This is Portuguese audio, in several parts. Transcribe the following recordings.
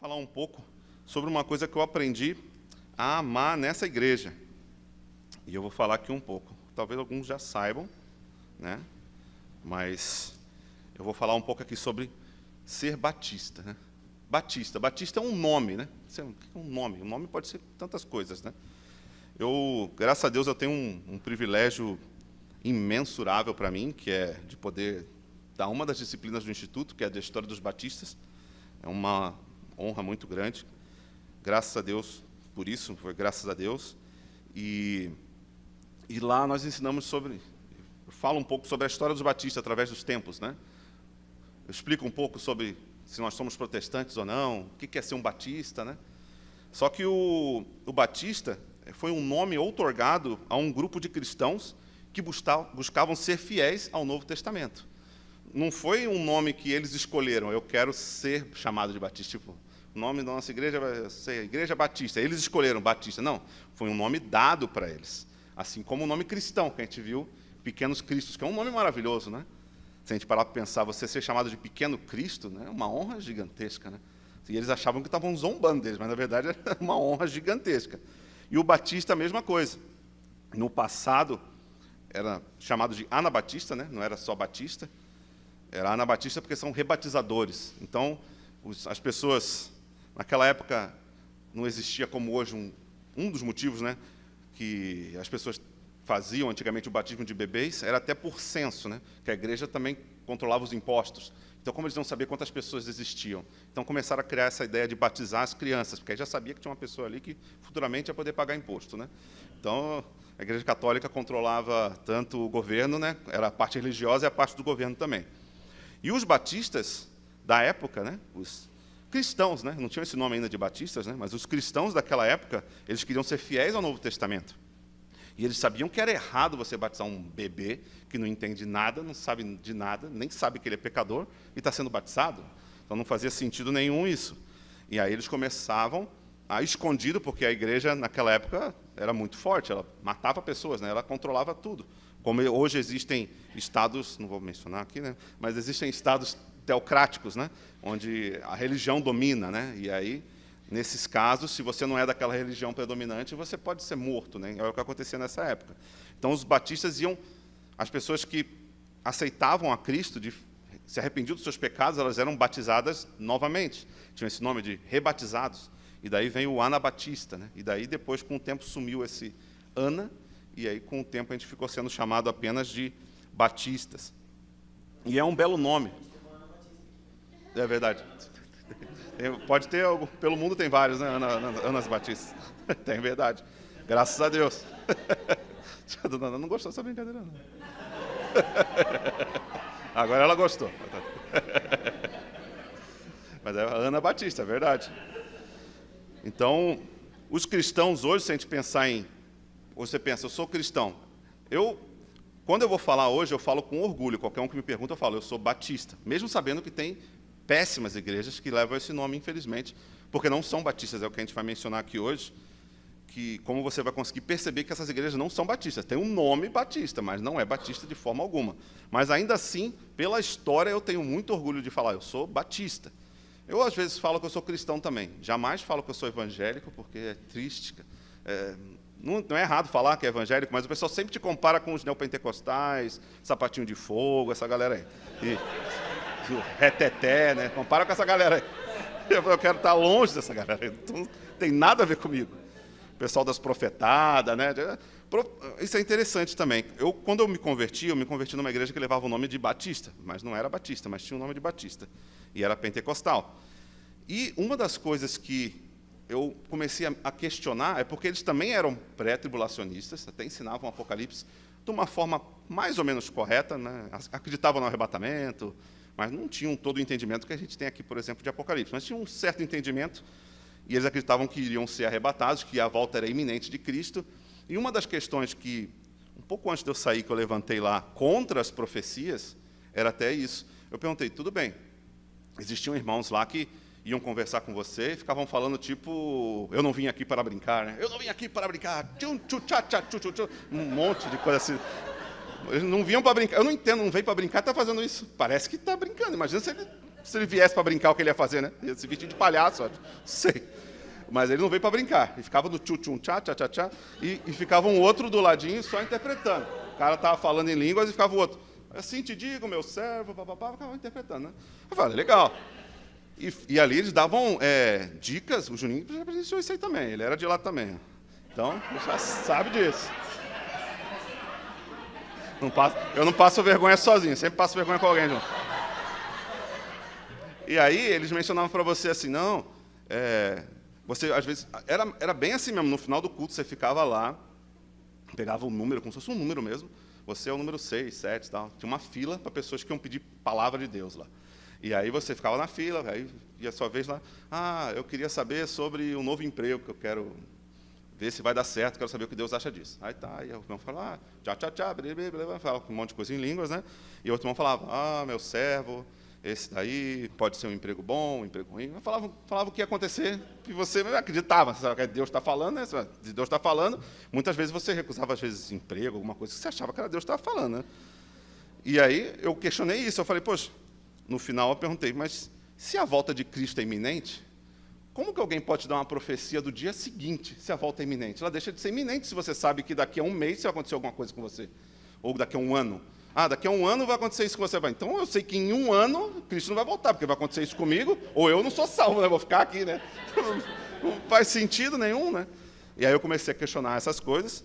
falar um pouco sobre uma coisa que eu aprendi a amar nessa igreja. E eu vou falar aqui um pouco. Talvez alguns já saibam, né? Mas eu vou falar um pouco aqui sobre ser batista, né? Batista é um nome, né? O que é um nome? Um nome pode ser tantas coisas, né? Graças a Deus, eu tenho um privilégio imensurável para mim, que é de poder dar uma das disciplinas do Instituto, que é a de História dos Batistas. É uma honra muito grande. Graças a Deus por isso, foi graças a Deus. E lá nós ensinamos eu falo um pouco sobre a história dos batistas através dos tempos, né? Eu explico um pouco sobre se nós somos protestantes ou não, o que é ser um batista, né? Só que o batista foi um nome outorgado a um grupo de cristãos que buscavam ser fiéis ao Novo Testamento. Não foi um nome que eles escolheram, eu quero ser chamado de batista, tipo, o nome da nossa igreja vai ser Igreja Batista. Eles escolheram Batista. Não, foi um nome dado para eles. Assim como o nome cristão, que a gente viu, Pequenos Cristos, que é um nome maravilhoso, né? Se a gente parar para pensar, você ser chamado de Pequeno Cristo, né, é uma honra gigantesca, né? E eles achavam que estavam zombando deles, mas, na verdade, era uma honra gigantesca. E o Batista, a mesma coisa. No passado, era chamado de Anabatista, né? Não era só Batista. Era Anabatista porque são rebatizadores. Então, as pessoas... Naquela época, não existia como hoje um dos motivos, né, que as pessoas faziam antigamente o batismo de bebês, era até por censo, né, que a igreja também controlava os impostos. Então, como eles não sabiam quantas pessoas existiam, então começaram a criar essa ideia de batizar as crianças, porque aí já sabia que tinha uma pessoa ali que futuramente ia poder pagar imposto, né? Então, a Igreja Católica controlava tanto o governo, né, era a parte religiosa e a parte do governo também. E os batistas da época, né, os cristãos, né? Não tinham esse nome ainda de batistas, né? Mas os cristãos daquela época, eles queriam ser fiéis ao Novo Testamento. E eles sabiam que era errado você batizar um bebê que não entende nada, não sabe de nada, nem sabe que ele é pecador e está sendo batizado. Então não fazia sentido nenhum isso. E aí eles começavam a escondido, porque a igreja naquela época era muito forte, ela matava pessoas, né? Ela controlava tudo. Como hoje existem estados, não vou mencionar aqui, né? Mas existem estados teocráticos, né, onde a religião domina, né, e aí, nesses casos, se você não é daquela religião predominante, você pode ser morto, né, é o que acontecia nessa época. Então, os batistas as pessoas que aceitavam a Cristo, se arrependiam dos seus pecados, elas eram batizadas novamente, tinham esse nome de rebatizados, e daí vem o Anabatista, né, e daí, depois, com o tempo, sumiu esse Ana, e aí, com o tempo, a gente ficou sendo chamado apenas de batistas. E é um belo nome. É verdade. Pode ter, pelo mundo tem vários, né? Anas Batistas. Tem, verdade. Graças a Deus. A dona Ana não gostou dessa brincadeira, não. Agora ela gostou. Mas é a Ana Batista, é verdade. Então, os cristãos hoje, se a gente pensar você pensa, eu sou cristão. Quando eu vou falar hoje, eu falo com orgulho. Qualquer um que me pergunta, eu falo, eu sou batista. Mesmo sabendo que tem péssimas igrejas que levam esse nome, infelizmente, porque não são batistas, é o que a gente vai mencionar aqui hoje, que como você vai conseguir perceber que essas igrejas não são batistas. Tem um nome batista, mas não é batista de forma alguma. Mas, ainda assim, pela história, eu tenho muito orgulho de falar, eu sou batista. Eu, às vezes, falo que eu sou cristão também. Jamais falo que eu sou evangélico, porque é triste. Não é errado falar que é evangélico, mas o pessoal sempre te compara com os neopentecostais, Sapatinho de Fogo, essa galera aí. O reteté, né? Compara com essa galera aí. Eu quero estar longe dessa galera aí. Não tem nada a ver comigo. O pessoal das profetadas, né? Isso é interessante também. Quando eu me converti numa igreja que levava o nome de Batista, mas não era Batista, mas tinha o nome de Batista. E era pentecostal. E uma das coisas que eu comecei a questionar é porque eles também eram pré-tribulacionistas, até ensinavam o Apocalipse de uma forma mais ou menos correta, né? Acreditavam no arrebatamento, mas não tinham todo o entendimento que a gente tem aqui, por exemplo, de Apocalipse. Mas tinham um certo entendimento, e eles acreditavam que iriam ser arrebatados, que a volta era iminente de Cristo. E uma das questões que, um pouco antes de eu sair, que eu levantei lá, contra as profecias, era até isso. Eu perguntei, tudo bem, existiam irmãos lá que iam conversar com você e ficavam falando, tipo, eu não vim aqui para brincar, né? Eu não vim aqui para brincar, um monte de coisa assim. Eles não vinham para brincar. Eu não entendo, não veio para brincar, está fazendo isso. Parece que está brincando. Imagina se ele se ele viesse para brincar, o que ele ia fazer, né? Ia se vestir de palhaço, não sei. Mas ele não veio para brincar. Ele ficava no tchum tchá, tchá, tchá, tchá, e ficava um outro do ladinho só interpretando. O cara estava falando em línguas e ficava o outro. Assim te digo, meu servo, papapá, ficava interpretando, né? Eu falei, legal. E ali eles davam dicas, o Juninho já presenciou isso aí também, ele era de lá também. Então, já sabe disso. Eu não passo vergonha sozinho, sempre passo vergonha com alguém junto. E aí eles mencionavam para você assim, não, você às vezes, era bem assim mesmo, no final do culto você ficava lá, pegava um número, como se fosse um número mesmo, você é o número 6, 7 e tal. Tinha uma fila para pessoas que iam pedir palavra de Deus lá. E aí você ficava na fila, aí ia a sua vez lá, eu queria saber sobre um novo emprego que eu quero ver se vai dar certo, quero saber o que Deus acha disso. Aí tá, aí o irmão falava, tchá, tchá, tchá, blá, blá, blá, falava um monte de coisa em línguas, né? E o outro irmão falava, meu servo, esse daí pode ser um emprego bom, um emprego ruim. Falava o que ia acontecer, e você acreditava, sabe, que Deus está falando, né? Se Deus está falando, muitas vezes você recusava, às vezes, emprego, alguma coisa que você achava que era Deus que estava falando, né? E aí eu questionei isso, eu falei, poxa, no final eu perguntei, mas se a volta de Cristo é iminente, como que alguém pode dar uma profecia do dia seguinte, se a volta é iminente? Ela deixa de ser iminente se você sabe que daqui a um mês vai acontecer alguma coisa com você, ou daqui a um ano. Daqui a um ano vai acontecer isso com você. Então eu sei que em um ano Cristo não vai voltar, porque vai acontecer isso comigo, ou eu não sou salvo, né? Vou ficar aqui, né? Não faz sentido nenhum, né? E aí eu comecei a questionar essas coisas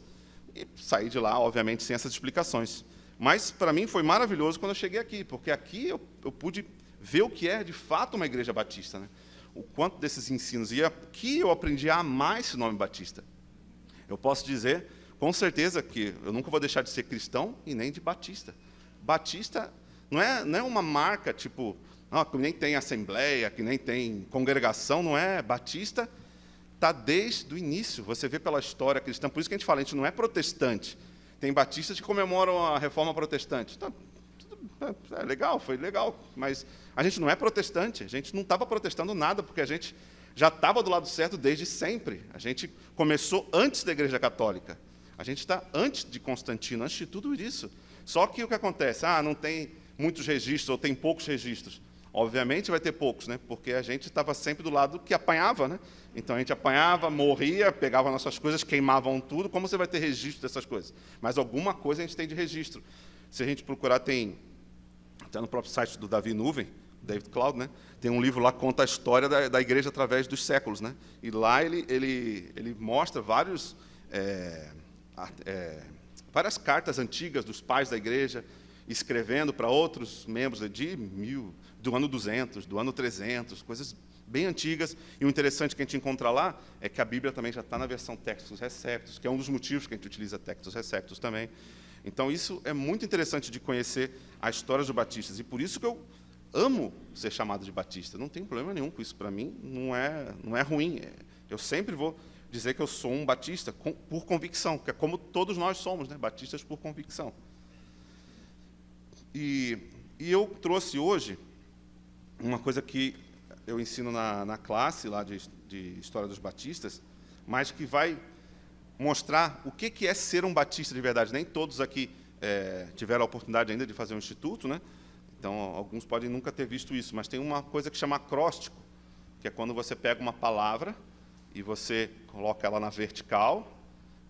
e saí de lá, obviamente, sem essas explicações. Mas para mim foi maravilhoso quando eu cheguei aqui, porque aqui eu pude ver o que é de fato uma igreja batista, né? O quanto desses ensinos. E aqui eu aprendi a amar esse nome batista. Eu posso dizer, com certeza, que eu nunca vou deixar de ser cristão e nem de batista. Batista não é uma marca, tipo, que nem tem assembleia, que nem tem congregação, não é. Batista está desde o início. Você vê pela história cristã, por isso que a gente não é protestante. Tem batistas que comemoram a reforma protestante. Então, legal, foi legal, mas a gente não é protestante, a gente não estava protestando nada, porque a gente já estava do lado certo desde sempre. A gente começou antes da Igreja Católica, a gente está antes de Constantino, antes de tudo isso. Só que o que acontece? Não tem muitos registros, ou tem poucos registros. Obviamente vai ter poucos, né? Porque a gente estava sempre do lado que apanhava, né? Então a gente apanhava, morria, pegava nossas coisas, queimavam tudo. Como você vai ter registro dessas coisas? Mas alguma coisa a gente tem de registro. Se a gente procurar, tem até no próprio site do Davi Nuvem, David Cloud, né? Tem um livro lá que conta a história da igreja através dos séculos, né? E lá ele mostra várias cartas antigas dos pais da igreja, escrevendo para outros membros do ano 200, do ano 300, coisas bem antigas. E o interessante que a gente encontra lá é que a Bíblia também já está na versão Textus Receptus, que é um dos motivos que a gente utiliza Textus Receptus também. Então, isso é muito interessante de conhecer a história dos batistas. E por isso que eu amo ser chamado de batista. Não tenho problema nenhum com isso. Para mim, não é ruim. Eu sempre vou dizer que eu sou um batista por convicção, que é como todos nós somos, né? Batistas por convicção. E eu trouxe hoje uma coisa que eu ensino na classe lá de História dos Batistas, mas que vai mostrar o que é ser um batista de verdade. Nem todos aqui tiveram a oportunidade ainda de fazer um instituto, né? Então, alguns podem nunca ter visto isso, mas tem uma coisa que chama acróstico, que é quando você pega uma palavra e você coloca ela na vertical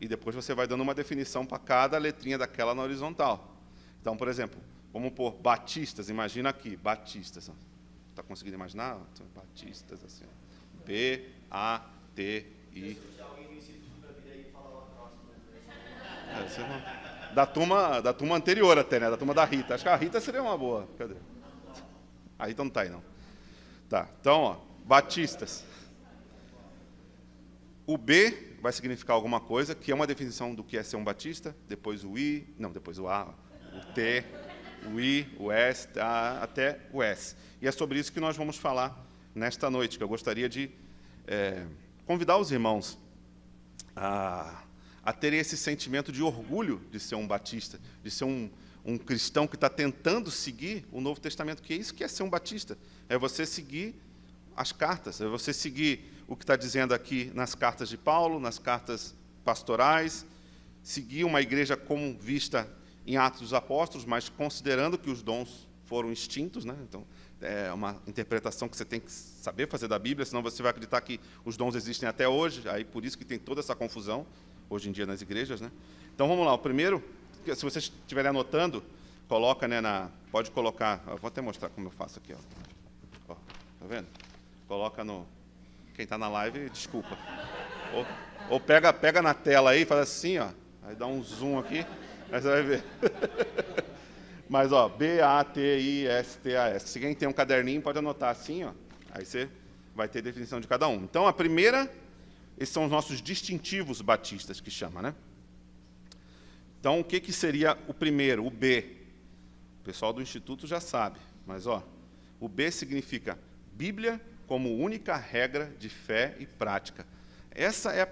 e depois você vai dando uma definição para cada letrinha daquela na horizontal. Então, por exemplo, vamos pôr batistas, imagina aqui, batistas. Está conseguindo imaginar? Batistas, assim. B-A-T-I. Da turma anterior até, né? Da turma da Rita. Acho que a Rita seria uma boa. Cadê? A Rita não está aí, não. Tá, então, batistas. O B vai significar alguma coisa, que é uma definição do que é ser um batista, depois o I, não, depois o A, o T, o I, o S, até o S. E é sobre isso que nós vamos falar nesta noite, que eu gostaria de convidar os irmãos a terem esse sentimento de orgulho de ser um batista, de ser um cristão que está tentando seguir o Novo Testamento, que é isso que é ser um batista. É você seguir as cartas, é você seguir o que está dizendo aqui nas cartas de Paulo, nas cartas pastorais, seguir uma igreja como vista em Atos dos Apóstolos, mas considerando que os dons foram extintos, né? Então, é uma interpretação que você tem que saber fazer da Bíblia, senão você vai acreditar que os dons existem até hoje, aí por isso que tem toda essa confusão, hoje em dia, nas igrejas, né? Então, vamos lá. O primeiro, se vocês estiverem anotando, coloca, né, pode colocar, eu vou até mostrar como eu faço aqui, ó. Tá vendo? Coloca no... Quem está na live, desculpa. Ou pega na tela aí e faz assim, ó. Aí dá um zoom aqui, aí você vai ver. Mas, ó, B-A-T-I-S-T-A-S. Se alguém tem um caderninho, pode anotar assim, ó. Aí você vai ter definição de cada um. Então, a primeira, esses são os nossos distintivos batistas, que chama, né? Então, o que seria o primeiro, o B? O pessoal do Instituto já sabe, mas, ó, o B significa Bíblia como única regra de fé e prática. Essa é a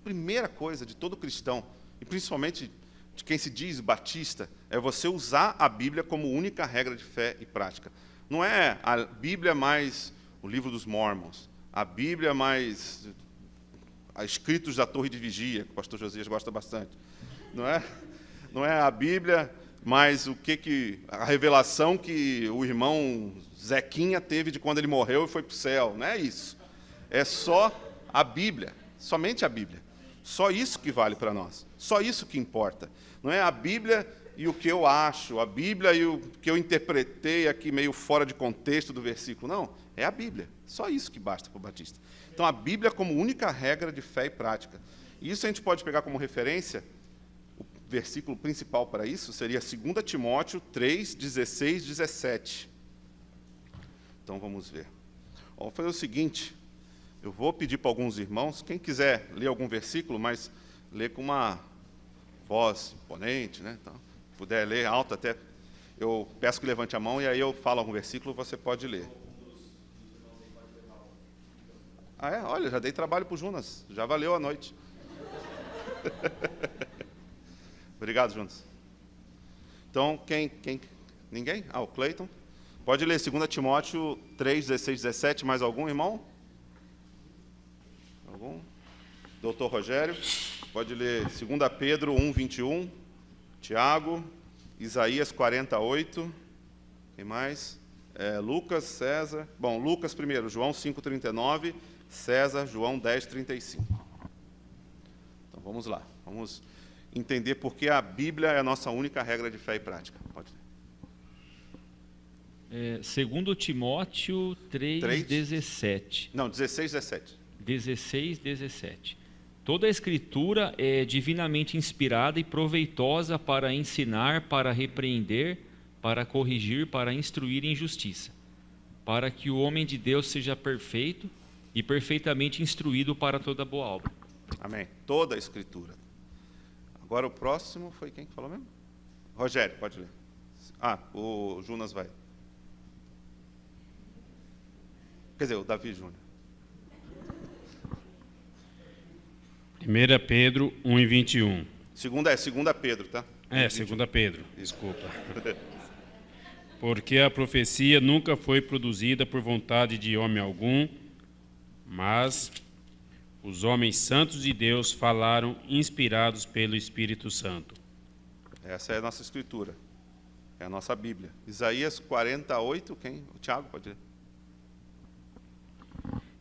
primeira coisa de todo cristão, e principalmente de quem se diz batista, é você usar a Bíblia como única regra de fé e prática. Não é a Bíblia mais o livro dos Mormons, a Bíblia mais escritos da Torre de Vigia, que o pastor Josias gosta bastante. Não é a Bíblia mais a revelação que o irmão Zequinha teve de quando ele morreu e foi para o céu. Não é isso. É só a Bíblia, somente a Bíblia. Só isso que vale para nós. Só isso que importa. Não é a Bíblia e o que eu acho, a Bíblia e o que eu interpretei aqui meio fora de contexto do versículo. Não, é a Bíblia. Só isso que basta para o batista. Então, a Bíblia como única regra de fé e prática. E isso a gente pode pegar como referência, o versículo principal para isso seria 2 Timóteo 3, 16, 17. Então, vamos ver. Vamos fazer o seguinte, eu vou pedir para alguns irmãos, quem quiser ler algum versículo, mas ler com uma voz imponente, né? Então, puder ler alto até, eu peço que levante a mão e aí eu falo algum versículo, você pode ler. Ah, é? Olha, já dei trabalho para o Jonas, já valeu a noite. Obrigado, Jonas. Então, ninguém? Ah, o Cleiton. Pode ler 2 Timóteo 3, 16, 17, mais algum, irmão? Algum? Doutor Rogério. Pode ler 2 Pedro 1, 21. Tiago. Isaías 48. Quem mais? Lucas, César. Bom, Lucas primeiro, João 5, 39. César, João 10, 35. Então, vamos lá. Vamos entender por que a Bíblia é a nossa única regra de fé e prática. Pode ler. 2 Timóteo 3, 17. Não, 16, 17. 16, 17. Toda a Escritura é divinamente inspirada e proveitosa para ensinar, para repreender, para corrigir, para instruir em justiça, para que o homem de Deus seja perfeito e perfeitamente instruído para toda boa obra. Amém. Toda a Escritura. Agora o próximo foi quem que falou mesmo? Rogério, pode ler. Ah, o Jonas vai. Quer dizer, o Davi Júnior. 1 Pedro 1 e 21. 2 Pedro, tá? 2 Pedro, desculpa. Porque a profecia nunca foi produzida por vontade de homem algum, mas os homens santos de Deus falaram inspirados pelo Espírito Santo. Essa é a nossa Escritura. É a nossa Bíblia. Isaías 48, quem? O Tiago, pode ler.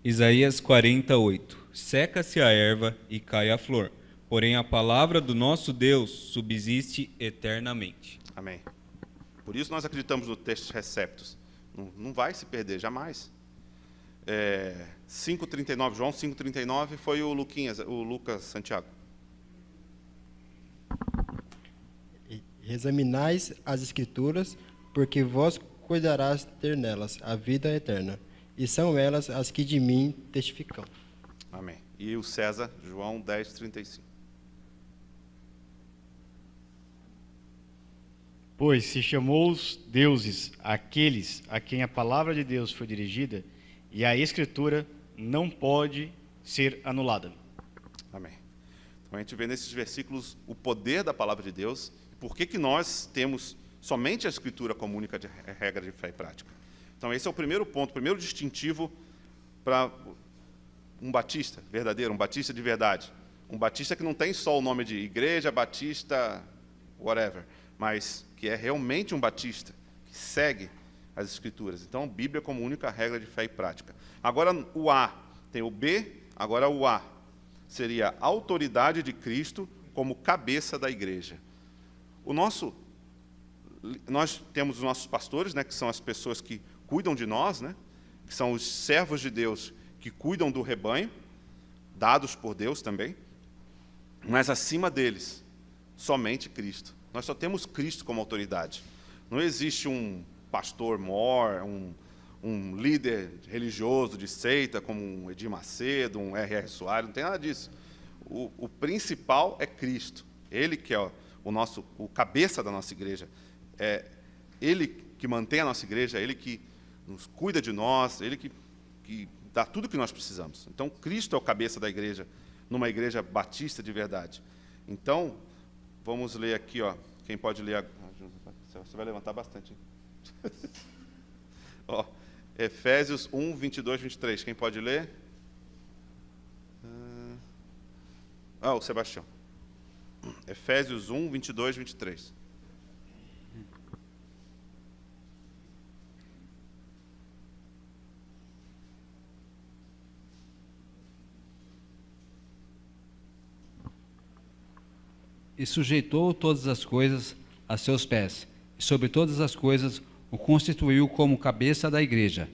Isaías 48. Seca-se a erva e cai a flor, porém a palavra do nosso Deus subsiste eternamente. Amém. Por isso nós acreditamos no texto receptus. Não vai se perder, jamais. 5,39, João 5,39 foi o Lucas Santiago. Examinais as Escrituras, porque vós cuidarás ter nelas a vida eterna, e são elas as que de mim testificam. Amém. E o César, João 10, 35. Pois se chamou os deuses aqueles a quem a palavra de Deus foi dirigida, e a Escritura não pode ser anulada. Amém. Então a gente vê nesses versículos o poder da palavra de Deus, e por que nós temos somente a Escritura como única regra de fé e prática. Então esse é o primeiro ponto, o primeiro distintivo para um batista verdadeiro, um batista de verdade. Um batista que não tem só o nome de igreja, batista, whatever, mas que é realmente um batista, que segue as Escrituras. Então, Bíblia como única regra de fé e prática. Agora, o A. Tem o B, agora o A. Seria a autoridade de Cristo como cabeça da igreja. Nós temos os nossos pastores, né, que são as pessoas que cuidam de nós, né, que são os servos de Deus que cuidam do rebanho, dados por Deus também, mas acima deles, somente Cristo. Nós só temos Cristo como autoridade. Não existe um pastor mor, um líder religioso de seita, como um Edir Macedo, um R.R. Soares, não tem nada disso. O principal é Cristo. Ele que é o cabeça da nossa igreja. É Ele que mantém a nossa igreja, é Ele que nos cuida de nós, Ele que dá tudo o que nós precisamos. Então, Cristo é o cabeça da igreja, numa igreja batista de verdade. Então, vamos ler aqui, ó, quem pode ler? Você vai levantar bastante. Ó, Efésios 1, 22, 23. Quem pode ler? O Sebastião. Efésios 1, 22, 23. E sujeitou todas as coisas a seus pés, e sobre todas as coisas o constituiu como cabeça da igreja,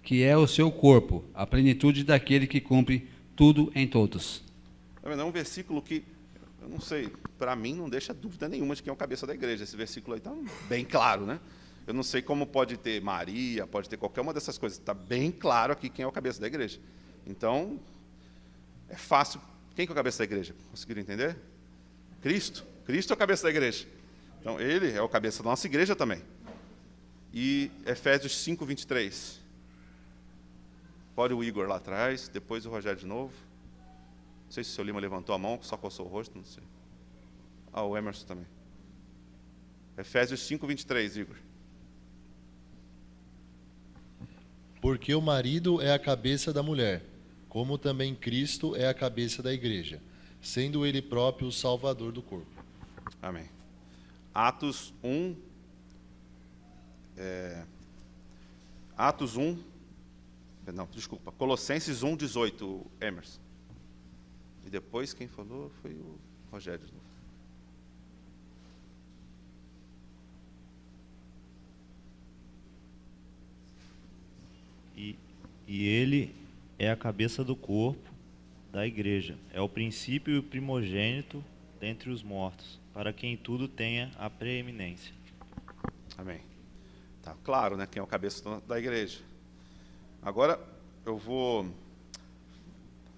que é o seu corpo, a plenitude daquele que cumpre tudo em todos. É um versículo que, eu não sei, para mim não deixa dúvida nenhuma de quem é o cabeça da igreja. Esse versículo aí está bem claro, né? Eu não sei como pode ter Maria, pode ter qualquer uma dessas coisas. Está bem claro aqui quem é o cabeça da igreja. Então, é fácil. Quem que é o cabeça da igreja? Conseguiram entender? Cristo. Cristo é o cabeça da igreja. Então, ele é o cabeça da nossa igreja também. E Efésios 5, 23. Pode o Igor lá atrás, depois o Rogério de novo. Não sei se o seu Lima levantou a mão, só coçou o rosto, não sei. O Emerson também. Efésios 5, 23, Igor. Porque o marido é a cabeça da mulher, como também Cristo é a cabeça da igreja, sendo ele próprio o salvador do corpo. Amém. Atos 1. Colossenses 1, 18, Emerson. E depois quem falou foi o Rogério de novo. E ele é a cabeça do corpo da igreja. É o princípio e o primogênito dentre os mortos, para quem tudo tenha a preeminência. Amém. Tá claro, né? Quem é o cabeça da igreja. Agora eu vou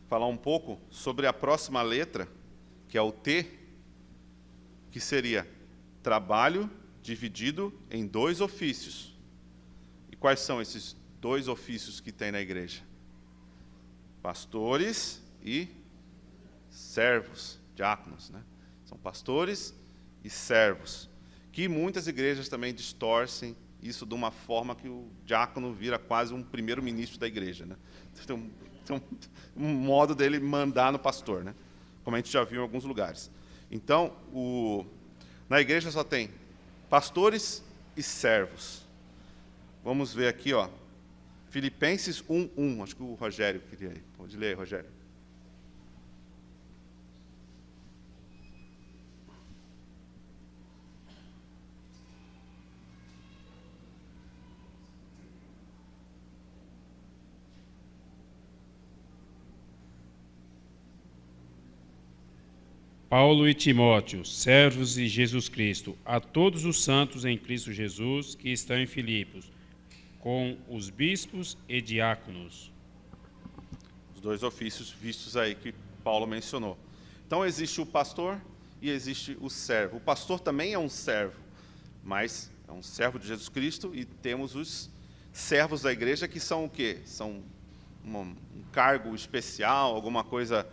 falar um pouco sobre a próxima letra, que é o T, que seria trabalho dividido em 2 ofícios. E quais são esses 2 ofícios que tem na igreja? Pastores e servos, diáconos, né? São pastores e servos, que muitas igrejas também distorcem isso de uma forma que o diácono vira quase um primeiro-ministro da igreja, né? Tem um modo dele mandar no pastor, né? Como a gente já viu em alguns lugares. Então, na igreja só tem pastores e servos. Vamos ver aqui, ó, Filipenses 1:1. Acho que o Rogério queria ir. Pode ler aí, Rogério. Paulo e Timóteo, servos de Jesus Cristo, a todos os santos em Cristo Jesus que estão em Filipos, com os bispos e diáconos. Os 2 ofícios vistos aí que Paulo mencionou. Então, existe o pastor e existe o servo. O pastor também é um servo, mas é um servo de Jesus Cristo, e temos os servos da igreja, que são o quê? São um cargo especial, alguma coisa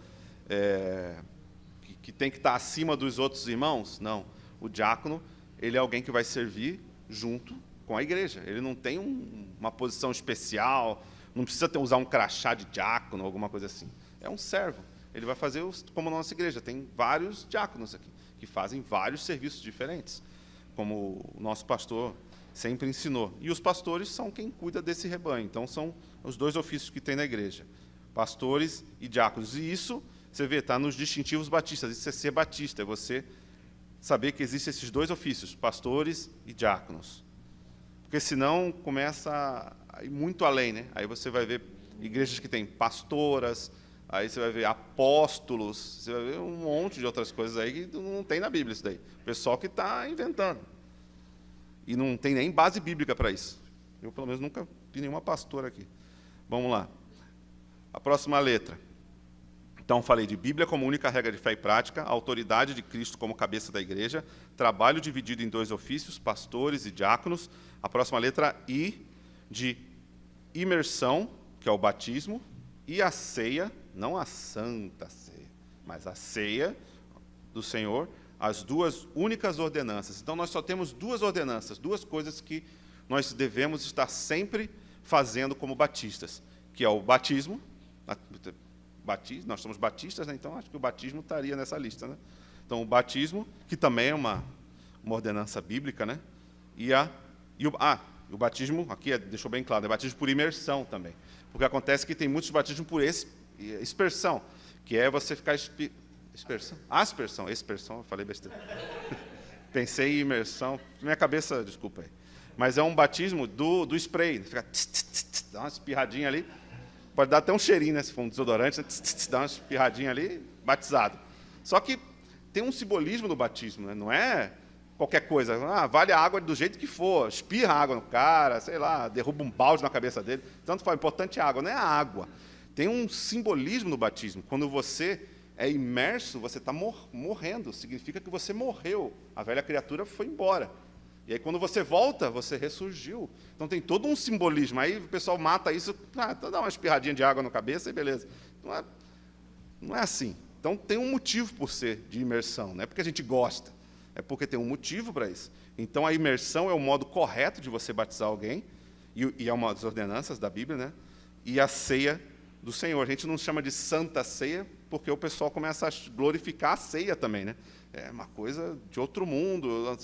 que tem que estar acima dos outros irmãos? Não. O diácono, ele é alguém que vai servir junto com a igreja. Ele não tem uma posição especial, não precisa usar um crachá de diácono, alguma coisa assim. É um servo. Ele vai fazer como a nossa igreja. Tem vários diáconos aqui, que fazem vários serviços diferentes. Como o nosso pastor sempre ensinou. E os pastores são quem cuida desse rebanho. Então, são os dois ofícios que tem na igreja, pastores e diáconos. E isso, você vê, está nos distintivos batistas. Isso é ser batista, é você saber que existem esses dois ofícios, pastores e diáconos. Porque senão começa a ir muito além, né? Aí você vai ver igrejas que têm pastoras, aí você vai ver apóstolos, você vai ver um monte de outras coisas aí que não tem na Bíblia isso daí. O pessoal que está inventando. E não tem nem base bíblica para isso. Eu, pelo menos, nunca vi nenhuma pastora aqui. Vamos lá. A próxima letra. Então, falei de Bíblia como única regra de fé e prática, a autoridade de Cristo como cabeça da igreja, trabalho dividido em dois ofícios, pastores e diáconos. A próxima letra, I, de imersão, que é o batismo, e a ceia, não a santa ceia, mas a ceia do Senhor, as duas únicas ordenanças. Então, nós só temos duas ordenanças, duas coisas que nós devemos estar sempre fazendo como batistas, que é o batismo, nós somos batistas, né? Então acho que o batismo estaria nessa lista, né? Então, o batismo, que também é uma ordenança bíblica, né? E o batismo, aqui deixou bem claro, é batismo por imersão também. Porque acontece que tem muitos batismos por expersão, que é você ficar... Aspersão, eu falei besteira. Pensei em imersão, minha cabeça, desculpa aí. Mas é um batismo do spray, fica dá uma espirradinha ali, pode dar até um cheirinho, né, se for um desodorante, né, dá uma espirradinha ali, batizado. Só que tem um simbolismo no batismo, né? Não é qualquer coisa, vale a água do jeito que for, espirra água no cara, sei lá, derruba um balde na cabeça dele, tanto faz, o importante é a água, não é a água. Tem um simbolismo no batismo, quando você é imerso, você está morrendo, significa que você morreu, a velha criatura foi embora. E aí, quando você volta, você ressurgiu. Então, tem todo um simbolismo. Aí, o pessoal mata isso, então dá uma espirradinha de água na cabeça e beleza. Não é assim. Então, tem um motivo por ser de imersão. Não é porque a gente gosta, é porque tem um motivo para isso. Então, a imersão é o modo correto de você batizar alguém, e é uma das ordenanças da Bíblia, né? E a ceia do Senhor. A gente não chama de santa ceia, porque o pessoal começa a glorificar a ceia também, né? É uma coisa de outro mundo.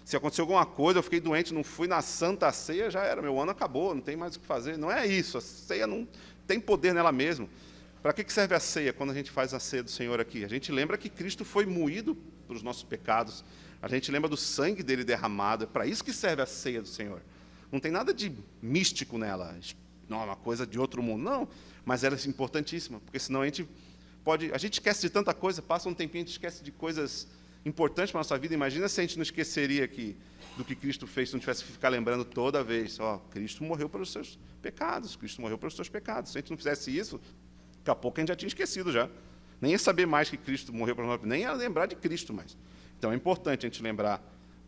Se aconteceu alguma coisa, eu fiquei doente, não fui na Santa Ceia, já era, meu ano acabou, não tem mais o que fazer. Não é isso, a ceia não tem poder nela mesmo. Para que serve a ceia quando a gente faz a ceia do Senhor aqui? A gente lembra que Cristo foi moído pelos nossos pecados, a gente lembra do sangue dele derramado, é para isso que serve a ceia do Senhor. Não tem nada de místico nela, não é uma coisa de outro mundo, não, mas ela é importantíssima, porque senão a gente esquece de tanta coisa, passa um tempinho, a gente esquece de coisas importante para a nossa vida. Imagina se a gente não esqueceria do que Cristo fez, se não tivesse que ficar lembrando toda vez. Cristo morreu pelos seus pecados, Cristo morreu pelos seus pecados. Se a gente não fizesse isso, daqui a pouco a gente já tinha esquecido já. Nem ia saber mais que Cristo morreu pelos nossos pecados, nem ia lembrar de Cristo mais. Então é importante a gente lembrar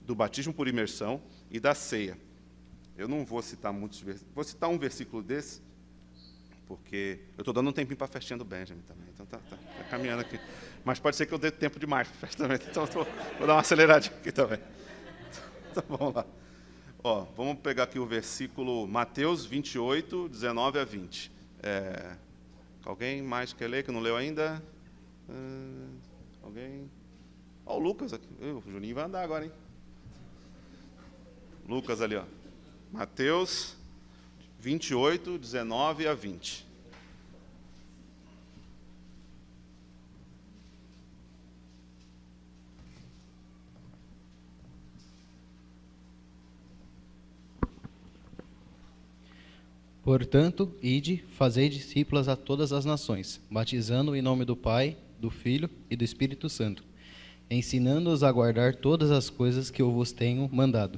do batismo por imersão e da ceia. Eu não vou citar muitos versículos, vou citar um versículo desse, porque eu estou dando um tempinho para a festinha do Benjamin também, então tá caminhando aqui. Mas pode ser que eu dê tempo demais para a festa também, então vou dar uma aceleradinha aqui também. Então vamos lá. Vamos pegar aqui o versículo Mateus 28, 19 a 20. Alguém mais quer ler, que não leu ainda? Alguém? O Lucas aqui. O Juninho vai andar agora, hein? Lucas ali, Mateus 28, 19 a 20. Portanto, ide, fazei discípulos a todas as nações, batizando em nome do Pai, do Filho e do Espírito Santo, ensinando-os a guardar todas as coisas que eu vos tenho mandado.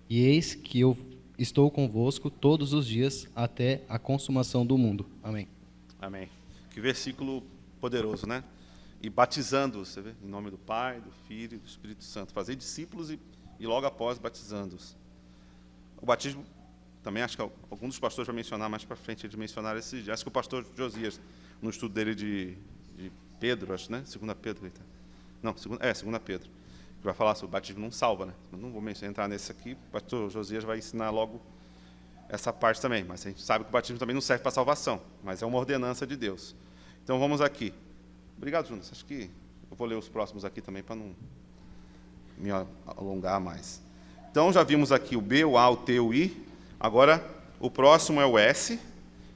E eis que eu estou convosco todos os dias até a consumação do mundo. Amém. Amém. Que versículo poderoso, né? E batizando-os, você vê? Em nome do Pai, do Filho e do Espírito Santo. Fazer discípulos e logo após batizando-os. O batismo, também acho que algum dos pastores vai mencionar mais para frente, de mencionar esses dias. Acho que o pastor Josias, no estudo dele de Pedro, acho, né? 2 Pedro. Não, 2 Pedro. Que vai falar sobre o batismo não salva, né? Eu não vou entrar nesse aqui, o pastor Josias vai ensinar logo essa parte também, mas a gente sabe que o batismo também não serve para salvação, mas é uma ordenança de Deus. Então vamos aqui. Obrigado, Jonas. Acho que eu vou ler os próximos aqui também para não me alongar mais. Então, já vimos aqui o B, o A, o T, o I. Agora, o próximo é o S.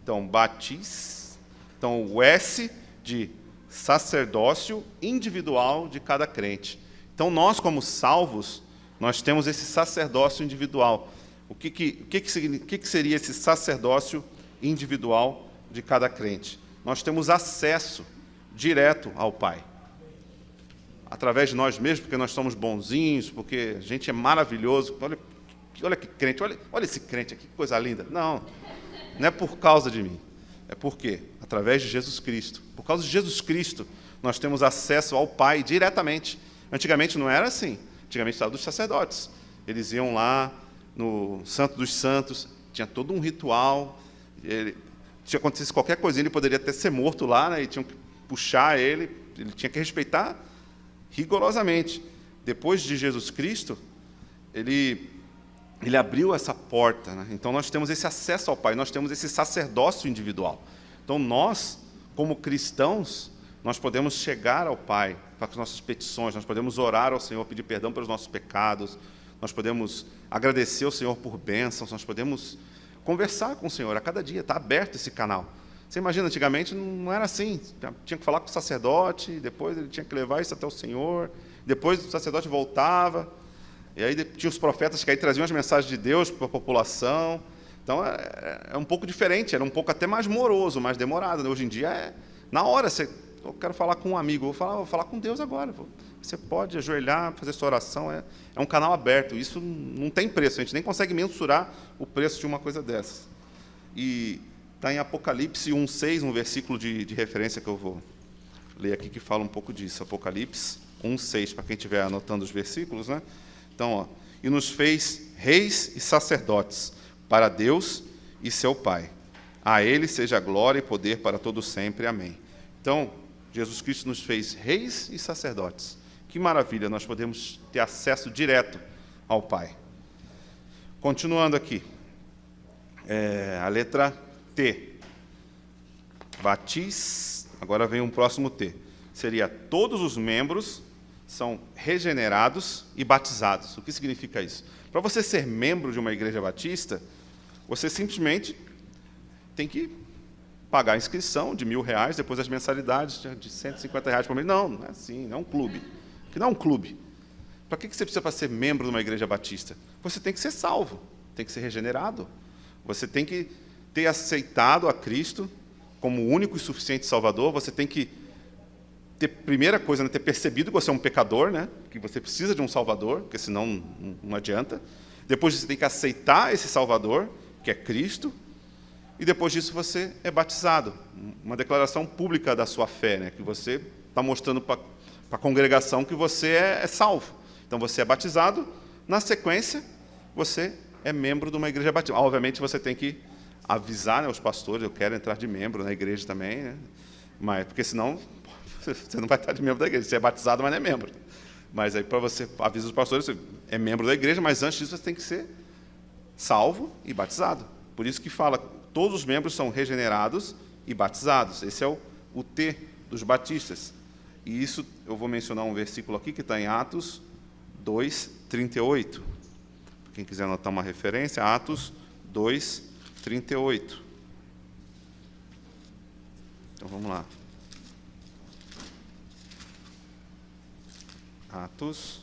Então, batis. Então, o S de sacerdócio individual de cada crente. Então, nós, como salvos, nós temos esse sacerdócio individual. O que seria esse sacerdócio individual de cada crente? Nós temos acesso direto ao Pai. Através de nós mesmos, porque nós somos bonzinhos, porque a gente é maravilhoso. Olha que crente, olha esse crente aqui, que coisa linda. Não é por causa de mim. É porque, através de Jesus Cristo, por causa de Jesus Cristo, nós temos acesso ao Pai diretamente. Antigamente não era assim. Antigamente estava dos sacerdotes. Eles iam lá no Santo dos Santos, tinha todo um ritual. Se acontecesse qualquer coisinha, ele poderia até ser morto lá, né? E tinham que puxar ele tinha que respeitar rigorosamente. Depois de Jesus Cristo, ele abriu essa porta, né? Então nós temos esse acesso ao Pai, nós temos esse sacerdócio individual. Então nós, como cristãos, nós podemos chegar ao Pai com as nossas petições, nós podemos orar ao Senhor, pedir perdão pelos nossos pecados, nós podemos agradecer ao Senhor por bênçãos, nós podemos conversar com o Senhor a cada dia, está aberto esse canal. Você imagina, antigamente não era assim, tinha que falar com o sacerdote, depois ele tinha que levar isso até o Senhor, depois o sacerdote voltava, e aí tinha os profetas que aí traziam as mensagens de Deus para a população. Então é um pouco diferente, era um pouco até mais moroso, mais demorado. Hoje em dia é na hora. Eu quero falar com um amigo, vou falar com Deus agora. Você pode ajoelhar, fazer sua oração. É um canal aberto. Isso não tem preço. A gente nem consegue mensurar o preço de uma coisa dessas. E está em Apocalipse 1,6, um versículo de referência que eu vou ler aqui, que fala um pouco disso. Apocalipse 1,6, para quem estiver anotando os versículos, né? Então, e nos fez reis e sacerdotes para Deus e seu Pai. A Ele seja glória e poder para todo sempre. Amém. Então, Jesus Cristo nos fez reis e sacerdotes. Que maravilha, nós podemos ter acesso direto ao Pai. Continuando aqui, a letra T. Batis, agora vem um próximo T. Seria todos os membros são regenerados e batizados. O que significa isso? Para você ser membro de uma igreja batista, você simplesmente tem que pagar a inscrição de R$1.000, depois as mensalidades de R$150 por mês. Não é assim, não é um clube. Que não é um clube. Para que você precisa para ser membro de uma igreja batista? Você tem que ser salvo, tem que ser regenerado. Você tem que ter aceitado a Cristo como o único e suficiente Salvador. Você tem que primeira coisa, né, ter percebido que você é um pecador, né, que você precisa de um Salvador, porque senão não adianta. Depois disso, você tem que aceitar esse Salvador, que é Cristo, e depois disso você é batizado. Uma declaração pública da sua fé, né, que você está mostrando para a congregação que você é salvo. Então, você é batizado, na sequência, você é membro de uma igreja batista. Obviamente, você tem que avisar, né, os pastores, eu quero entrar de membro na igreja também, né, mas, porque senão você não vai estar de membro da igreja. Você é batizado, mas não é membro. Mas aí, para você avisar os pastores, você é membro da igreja, mas antes disso você tem que ser salvo e batizado. Por isso que fala, todos os membros são regenerados e batizados. Esse é o T dos batistas. E isso, eu vou mencionar um versículo aqui, que está em Atos 2:38. Quem quiser anotar uma referência, Atos 2:38. Então, vamos lá. Atos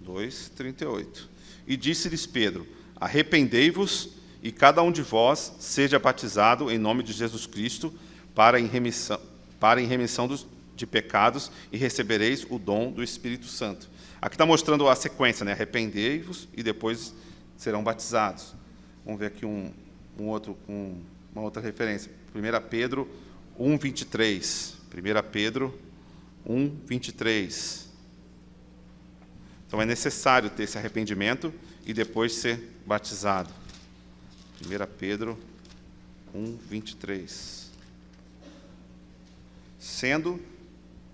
2:38. E disse-lhes Pedro: arrependei-vos e cada um de vós seja batizado em nome de Jesus Cristo para em remissão de pecados e recebereis o dom do Espírito Santo. Aqui está mostrando a sequência, né? Arrependei-vos e depois serão batizados. Vamos ver aqui uma outra referência. 1 Pedro 1:23. 1 Pedro 1:23. Então, é necessário ter esse arrependimento e depois ser batizado. 1 Pedro 1:23. Sendo,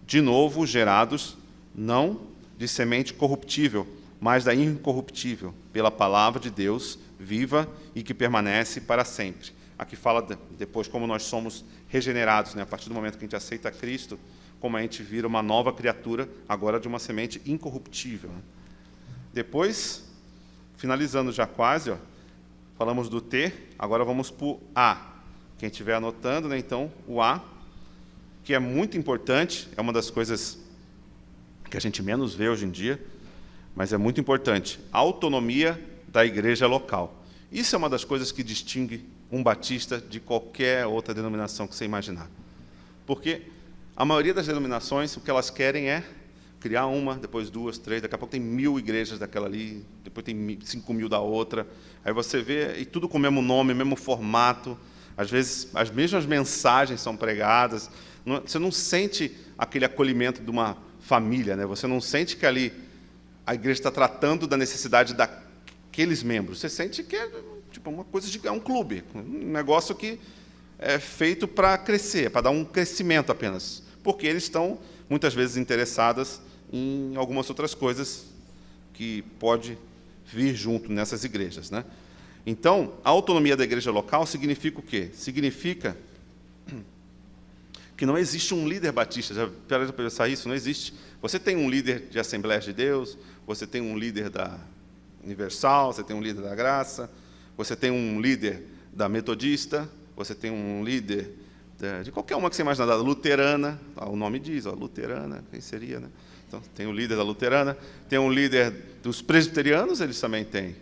de novo, gerados, não de semente corruptível, mas da incorruptível, pela palavra de Deus, viva e que permanece para sempre. Aqui fala depois como nós somos regenerados, né? A partir do momento que a gente aceita Cristo, como a gente vira uma nova criatura, agora de uma semente incorruptível. Depois, finalizando já quase, ó, falamos do T, agora vamos para o A. Quem estiver anotando, né, então, o A, que é muito importante, é uma das coisas que a gente menos vê hoje em dia, mas é muito importante. A autonomia da igreja local. Isso é uma das coisas que distingue um batista de qualquer outra denominação que você imaginar. Porque a maioria das denominações, o que elas querem é criar uma, depois 2, 3, daqui a pouco tem 1000 igrejas daquela ali, depois tem 5.000 da outra. Aí você vê, e tudo com o mesmo nome, o mesmo formato. Às vezes, as mesmas mensagens são pregadas. Você não sente aquele acolhimento de uma família, né? Você não sente que ali a igreja está tratando da necessidade daqueles membros. Você sente que é tipo uma coisa é um clube, um negócio que é feito para crescer, para dar um crescimento apenas, porque eles estão muitas vezes interessados em algumas outras coisas que pode vir junto nessas igrejas, né? Então, a autonomia da igreja local significa o quê? Significa que não existe um líder batista. Já para pensar isso? Não existe. Você tem um líder de Assembleia de Deus, você tem um líder da Universal, você tem um líder da Graça, você tem um líder da Metodista, você tem um líder de qualquer uma que você imaginar, da Luterana, o nome diz, Luterana, quem seria, né? Então, tem o líder da Luterana, tem um líder dos presbiterianos, eles também têm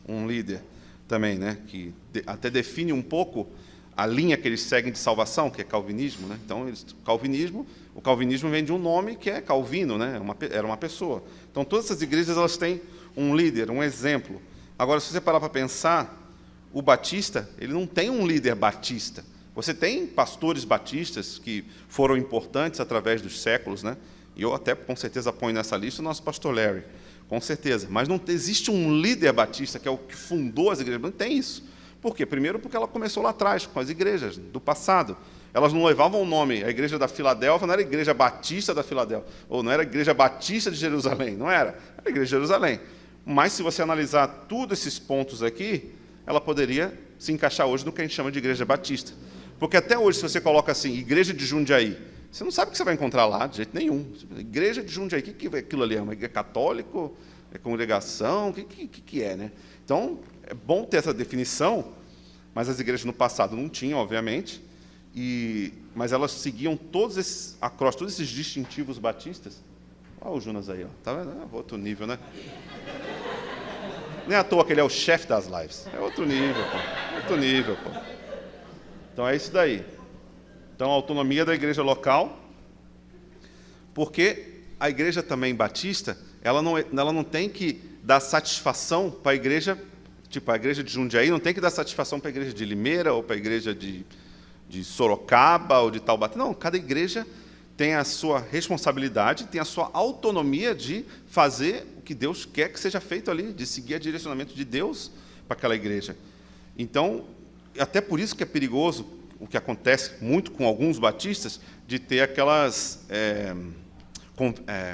um líder também, né, que até define um pouco a linha que eles seguem de salvação, que é calvinismo, né? Então, o calvinismo vem de um nome que é Calvino, né? Era uma pessoa. Então, todas essas igrejas elas têm um líder, um exemplo. Agora, se você parar para pensar, o batista, ele não tem um líder batista. Você tem pastores batistas que foram importantes através dos séculos, né? E eu até, com certeza, ponho nessa lista o nosso pastor Larry, com certeza. Mas não existe um líder batista, que é o que fundou as igrejas. Não tem isso. Por quê? Primeiro, porque ela começou lá atrás, com as igrejas do passado. Elas não levavam o nome. A igreja da Filadélfia não era a igreja batista da Filadélfia, ou não era a igreja batista de Jerusalém. Não era. Era a igreja de Jerusalém. Mas, se você analisar todos esses pontos aqui, ela poderia se encaixar hoje no que a gente chama de igreja batista. Porque até hoje, se você coloca assim, igreja de Jundiaí, você não sabe o que você vai encontrar lá, de jeito nenhum. Igreja de Jundiaí, o que é aquilo ali? É uma igreja católica? É congregação? O que é, né? Então, é bom ter essa definição, mas as igrejas no passado não tinham, obviamente, mas elas seguiam todos esses acrósticos, todos esses distintivos batistas. Olha o Jonas aí, ó. Tá vendo? É outro nível, né? Nem à toa que ele é o chefe das lives. É outro nível, pô. Outro nível, pô. Então, é isso daí. Então, a autonomia da igreja local, porque a igreja também batista, ela não tem que dar satisfação para a igreja, tipo, a igreja de Jundiaí não tem que dar satisfação para a igreja de Limeira, ou para a igreja de Sorocaba, ou de Taubaté. Não, cada igreja tem a sua responsabilidade, tem a sua autonomia de fazer o que Deus quer que seja feito ali, de seguir o direcionamento de Deus para aquela igreja. Então, até por isso que é perigoso o que acontece muito com alguns batistas, de ter aquelas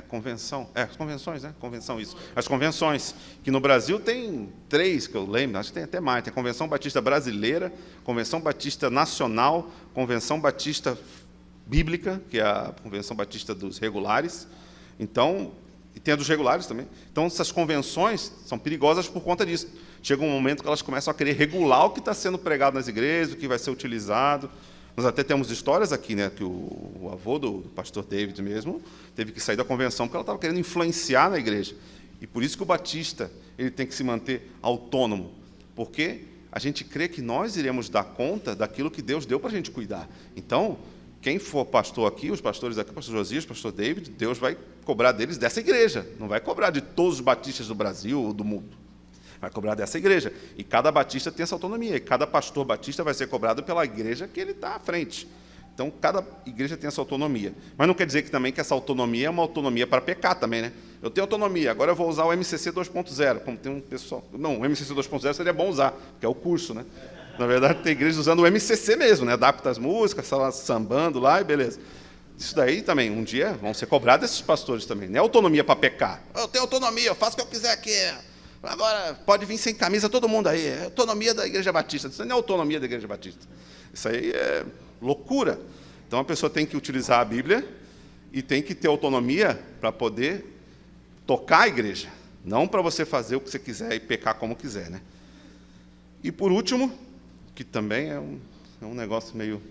convenções, né? Convenção, isso. As convenções, que no Brasil tem 3, que eu lembro, acho que tem até mais. Tem a Convenção Batista Brasileira, Convenção Batista Nacional, Convenção Batista Bíblica, que é a Convenção Batista dos Regulares. Então, e tem a dos regulares também. Então, essas convenções são perigosas por conta disso. Chega um momento que elas começam a querer regular o que está sendo pregado nas igrejas, o que vai ser utilizado. Nós até temos histórias aqui, né, que o avô do pastor David mesmo teve que sair da convenção porque ela estava querendo influenciar na igreja. E por isso que o batista ele tem que se manter autônomo, porque a gente crê que nós iremos dar conta daquilo que Deus deu para a gente cuidar. Então, quem for pastor aqui, os pastores aqui, o pastor Josias, o pastor David, Deus vai cobrar deles dessa igreja. Não vai cobrar de todos os batistas do Brasil ou do mundo. Vai cobrar dessa igreja. E cada batista tem essa autonomia. E cada pastor batista vai ser cobrado pela igreja que ele está à frente. Então, cada igreja tem essa autonomia. Mas não quer dizer que também que essa autonomia é uma autonomia para pecar também, né? Eu tenho autonomia, agora eu vou usar o MCC 2.0. Como tem um pessoal... Não, o MCC 2.0 seria bom usar, porque é o curso, né? Na verdade, tem igrejas usando o MCC mesmo, né? Adapta as músicas, sambando lá e beleza. Isso daí também, um dia, vão ser cobrados esses pastores também. Não é autonomia para pecar. Eu tenho autonomia, eu faço o que eu quiser aqui. Agora, pode vir sem camisa todo mundo aí. É autonomia da Igreja Batista. Isso não é autonomia da Igreja Batista. Isso aí é loucura. Então, a pessoa tem que utilizar a Bíblia e tem que ter autonomia para poder tocar a igreja. Não para você fazer o que você quiser e pecar como quiser, né? E por último, que também é um negócio meio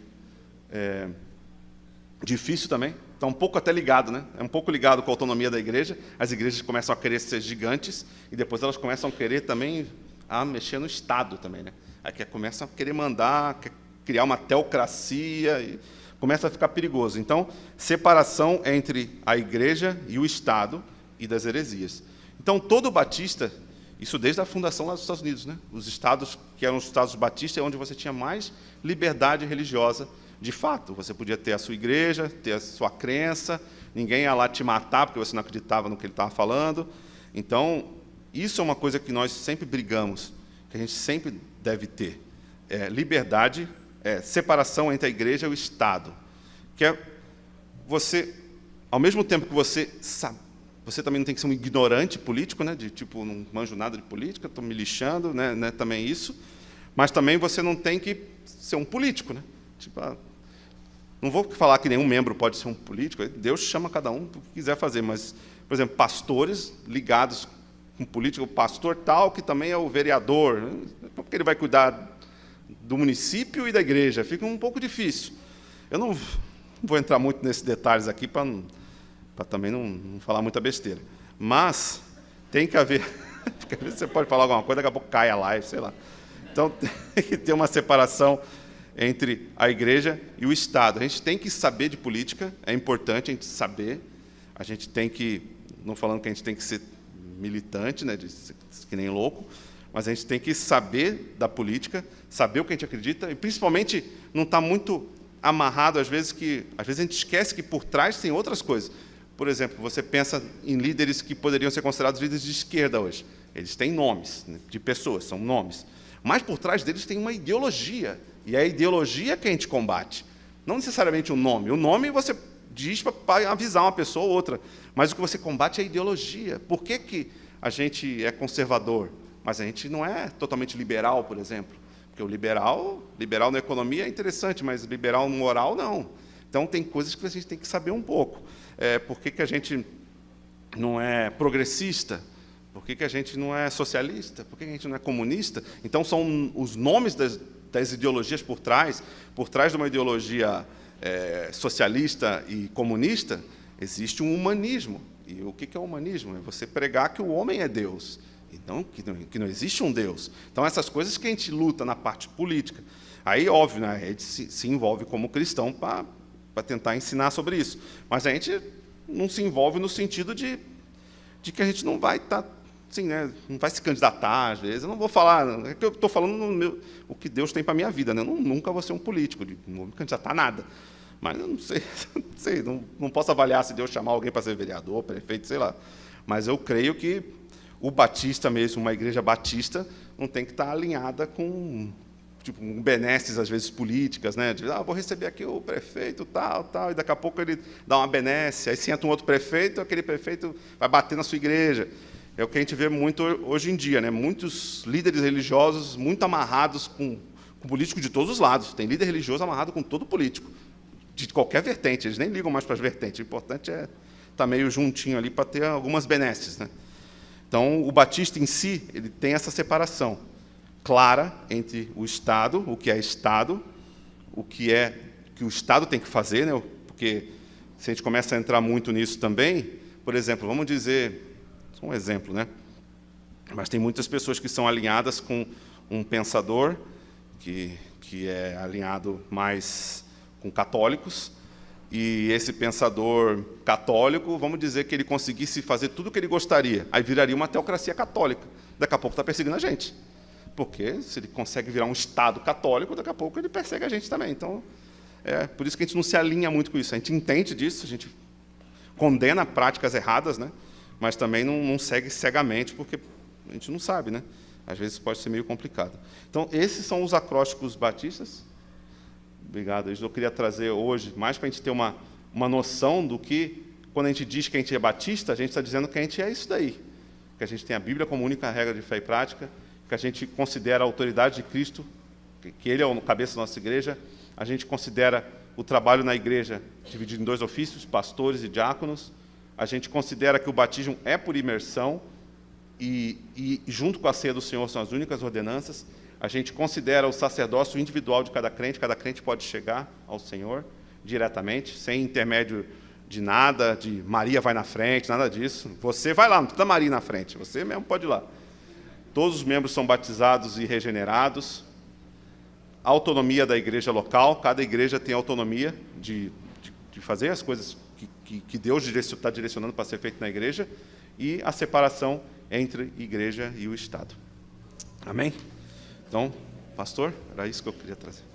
difícil também, está um pouco até ligado, né? É um pouco ligado com a autonomia da igreja. As igrejas começam a querer ser gigantes e depois elas começam a querer também a mexer no Estado também, né? Aí começam a querer mandar, criar uma teocracia, e começa a ficar perigoso. Então, separação entre a igreja e o Estado e das heresias. Então, todo batista, isso desde a fundação lá dos Estados Unidos, né? Os estados que eram os estados batistas é onde você tinha mais liberdade religiosa. De fato, você podia ter a sua igreja, ter a sua crença, ninguém ia lá te matar porque você não acreditava no que ele estava falando. Então, isso é uma coisa que nós sempre brigamos, que a gente sempre deve ter. Liberdade, separação entre a igreja e o Estado. Que é você, ao mesmo tempo que você sabe, você também não tem que ser um ignorante político, né? De tipo, não manjo nada de política, estou me lixando, né? Também isso. Mas também você não tem que ser um político, né? Tipo, não vou falar que nenhum membro pode ser um político, Deus chama cada um para o que quiser fazer, mas, por exemplo, pastores ligados com político, o pastor tal, que também é o vereador, né? Porque ele vai cuidar do município e da igreja, fica um pouco difícil. Eu não vou entrar muito nesses detalhes aqui para também não falar muita besteira, mas tem que haver, porque às vezes você pode falar alguma coisa, daqui a pouco cai a live, sei lá. Então, tem que ter uma separação entre a igreja e o Estado. A gente tem que saber de política, é importante a gente saber, a gente tem que, não falando que a gente tem que ser militante, né, que nem louco, mas a gente tem que saber da política, saber o que a gente acredita, e principalmente não estar muito amarrado, às vezes a gente esquece que por trás tem outras coisas. Por exemplo, você pensa em líderes que poderiam ser considerados líderes de esquerda hoje. Eles têm nomes, né, de pessoas, são nomes. Mas por trás deles tem uma ideologia, e é a ideologia que a gente combate. Não necessariamente o nome. O nome você diz para avisar uma pessoa ou outra, mas o que você combate é a ideologia. Por que a gente é conservador, mas a gente não é totalmente liberal, por exemplo? Porque o liberal na economia é interessante, mas liberal no moral, não. Então, tem coisas que a gente tem que saber um pouco. Por que a gente não é progressista? Por que a gente não é socialista? Por que a gente não é comunista? Então, são os nomes das ideologias por trás de uma ideologia socialista e comunista, existe um humanismo. E o que é o humanismo? É você pregar que o homem é Deus, então que não existe um Deus. Então, essas coisas que a gente luta na parte política. Aí, óbvio, né, a gente se envolve como cristão para tentar ensinar sobre isso. Mas a gente não se envolve no sentido de que a gente não vai estar... Sim, né? Não vai se candidatar, às vezes. Eu não vou falar... É que eu estou falando o que Deus tem para a minha vida. Né? Eu nunca vou ser um político, não vou me candidatar a nada. Mas eu não sei, não posso avaliar se Deus chamar alguém para ser vereador, prefeito, sei lá. Mas eu creio que o batista mesmo, uma igreja batista, não tem que estar alinhada com benesses, às vezes, políticas, né? Vou receber aqui o prefeito, tal, e daqui a pouco ele dá uma benesse, aí se entra um outro prefeito, aquele prefeito vai bater na sua igreja. É o que a gente vê muito hoje em dia, né? Muitos líderes religiosos muito amarrados com político de todos os lados. Tem líder religioso amarrado com todo político, de qualquer vertente. Eles nem ligam mais para as vertentes. O importante é estar meio juntinho ali para ter algumas benesses, né? Então, o batista em si, ele tem essa separação clara entre o Estado, o que é Estado, o que o Estado tem que fazer, né? Porque se a gente começa a entrar muito nisso também, por exemplo, vamos dizer... um exemplo, né? Mas tem muitas pessoas que são alinhadas com um pensador que é alinhado mais com católicos, e esse pensador católico, vamos dizer que ele conseguisse fazer tudo o que ele gostaria, aí viraria uma teocracia católica. Daqui a pouco está perseguindo a gente. Porque se ele consegue virar um Estado católico, daqui a pouco ele persegue a gente também. Então, por isso que a gente não se alinha muito com isso. A gente entende disso, a gente condena práticas erradas, né? Mas também não segue cegamente, porque a gente não sabe, né? Às vezes pode ser meio complicado. Então, esses são os acrósticos batistas. Obrigado. Eu queria trazer hoje, mais para a gente ter uma noção do que, quando a gente diz que a gente é batista, a gente está dizendo que a gente é isso daí. Que a gente tem a Bíblia como única regra de fé e prática, que a gente considera a autoridade de Cristo, que Ele é o cabeça da nossa igreja, a gente considera o trabalho na igreja dividido em 2 ofícios, pastores e diáconos, a gente considera que o batismo é por imersão, e junto com a ceia do Senhor são as únicas ordenanças. A gente considera o sacerdócio individual de cada crente pode chegar ao Senhor diretamente, sem intermédio de nada, de Maria vai na frente, nada disso. Você vai lá, não precisa Maria na frente, você mesmo pode ir lá. Todos os membros são batizados e regenerados. A autonomia da igreja local, cada igreja tem autonomia de fazer as coisas que Deus está direcionando para ser feito na igreja, e a separação entre igreja e o Estado. Amém? Então, pastor, era isso que eu queria trazer.